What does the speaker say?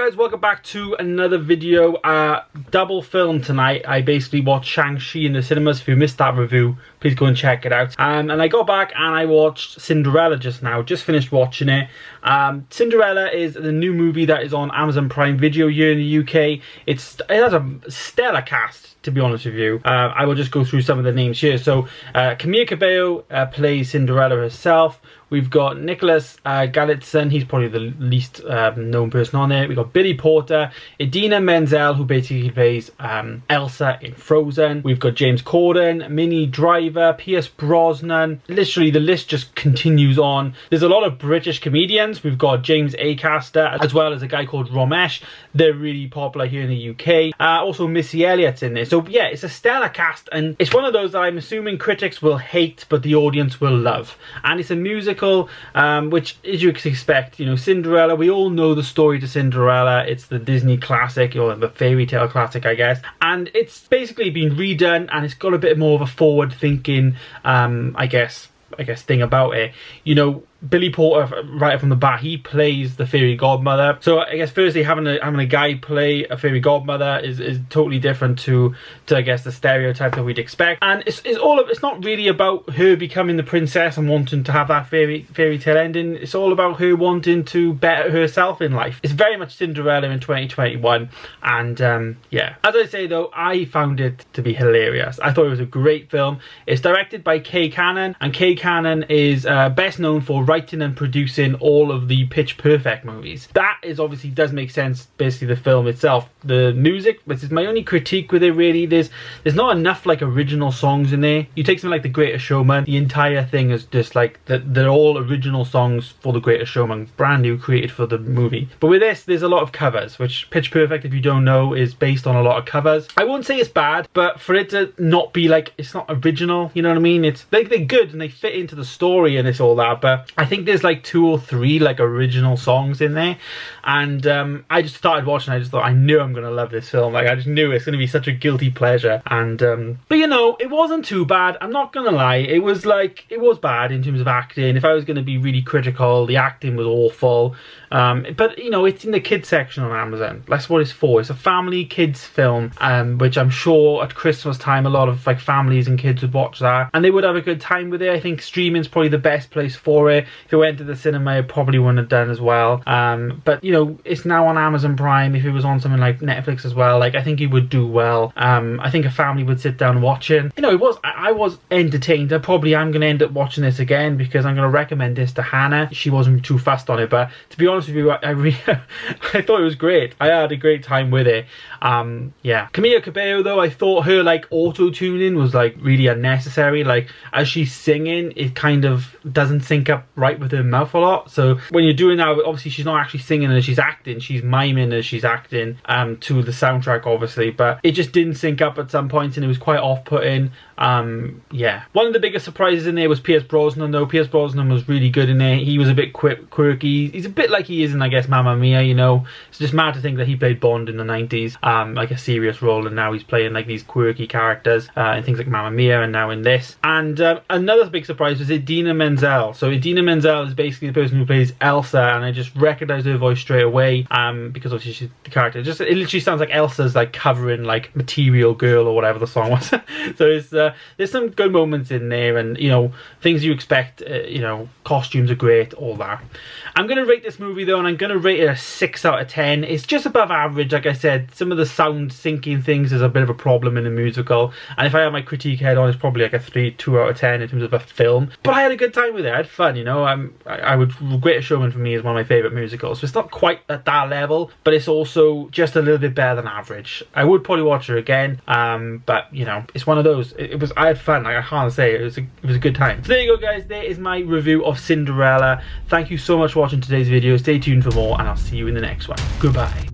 guys, welcome back to another video. Double film tonight. I basically watched Shang-Chi in the cinemas. If you missed that review, please go and check it out. And I got back and I watched Cinderella just now. Just finished watching it. Cinderella is the new movie that is on Amazon Prime Video here in the UK. It has a stellar cast, to be honest with you. I will just go through some of the names here. So Cabello plays Cinderella herself. We've got Nicholas Galitzson, he's probably the least known person on it. We've got Billy Porter, Idina Menzel, who basically plays Elsa in Frozen. We've got James Corden, Minnie Driver, Pierce Brosnan. Literally, the list just continues on. There's a lot of British comedians. We've got James Acaster, as well as a guy called Ramesh. They're really popular here in the UK. Also, Missy Elliott's in there. So, yeah, it's a stellar cast, and it's one of those that I'm assuming critics will hate, but the audience will love. And it's a musical, which, as you expect, you know, Cinderella, we all know the story to Cinderella. It's the Disney classic, or the fairy tale classic, I guess, and it's basically been redone, and it's got a bit more of a forward thinking I guess thing about it. You know, Billy Porter, right from the bat, he plays the fairy godmother. So I guess firstly, having a guy play a fairy godmother is totally different to I guess the stereotype that we'd expect. And it's not really about her becoming the princess and wanting to have that fairy tale ending. It's all about her wanting to better herself in life. It's very much Cinderella in 2021. And yeah, as I say though, I found it to be hilarious. I thought it was a great film. It's directed by Kay Cannon, and Kay Cannon is best known for writing and producing all of the Pitch Perfect movies. That is obviously does make sense, basically the film itself. The music, this is my only critique with it really, there's not enough like original songs in there. You take something like The Greatest Showman, the entire thing is just like, they're all original songs for The Greatest Showman, brand new, created for the movie. But with this, there's a lot of covers, which Pitch Perfect, if you don't know, is based on a lot of covers. I won't say it's bad, but for it to not be like, it's not original, you know what I mean? It's like, they're good and they fit into the story and it's all that, but I think there's like 2 or 3 like original songs in there, and I just started watching. I just thought, I knew I'm gonna love this film. Like, I just knew it's gonna be such a guilty pleasure. And but you know, it wasn't too bad. I'm not gonna lie. It was bad in terms of acting. If I was gonna be really critical, the acting was awful. But you know, it's in the kids section on Amazon. That's what it's for. It's a family kids film, which I'm sure at Christmas time a lot of like families and kids would watch that, and they would have a good time with it. I think streaming's probably the best place for it. If it went to the cinema, it probably wouldn't have done as well. But you know, it's now on Amazon Prime. If it was on something like Netflix as well, like, I think it would do well. I think a family would sit down watching. You know, I was entertained. I probably am going to end up watching this again because I'm going to recommend this to Hannah. She wasn't too fussed on it, but to be honest with you, I thought it was great. I had a great time with it. Yeah, Camila Cabello though, I thought her like auto-tuning was like really unnecessary. Like, as she's singing, it kind of doesn't sync up right with her mouth a lot. So when you're doing that, obviously she's not actually singing as she's acting, she's miming as she's acting to the soundtrack obviously, but it just didn't sync up at some points and it was quite off-putting. Yeah, one of the biggest surprises in there was Pierce Brosnan though. Pierce Brosnan was really good in there. He was a bit quirky. He's a bit like he is in, I guess, Mamma Mia, you know. It's just mad to think that he played Bond in the 90s, like a serious role, and now he's playing like these quirky characters in things like Mamma Mia and now in this. And another big surprise was Idina Menzel. So Idina Menzel is basically the person who plays Elsa, and I just recognised her voice straight away because obviously she's the character. It literally sounds like Elsa's like covering like Material Girl or whatever the song was. So there's some good moments in there, and you know, things you expect. You know, costumes are great, all that. I'm going to rate this movie though, and I'm going to rate it a 6 out of 10. It's just above average. Like I said, some of the sound syncing things is a bit of a problem in the musical, and if I had my critique head on, it's probably like a 2 out of 10 in terms of a film. But I had a good time with it. I had fun, you know. I would Greatest Showman for me is one of my favourite musicals. So it's not quite at that level, but it's also just a little bit better than average. I would probably watch it again, but you know, it's one of those. I had fun. Like, I can't say it was a good time. So there you go, guys. There is my review of Cinderella. Thank you so much for watching today's video. Stay tuned for more, and I'll see you in the next one. Goodbye.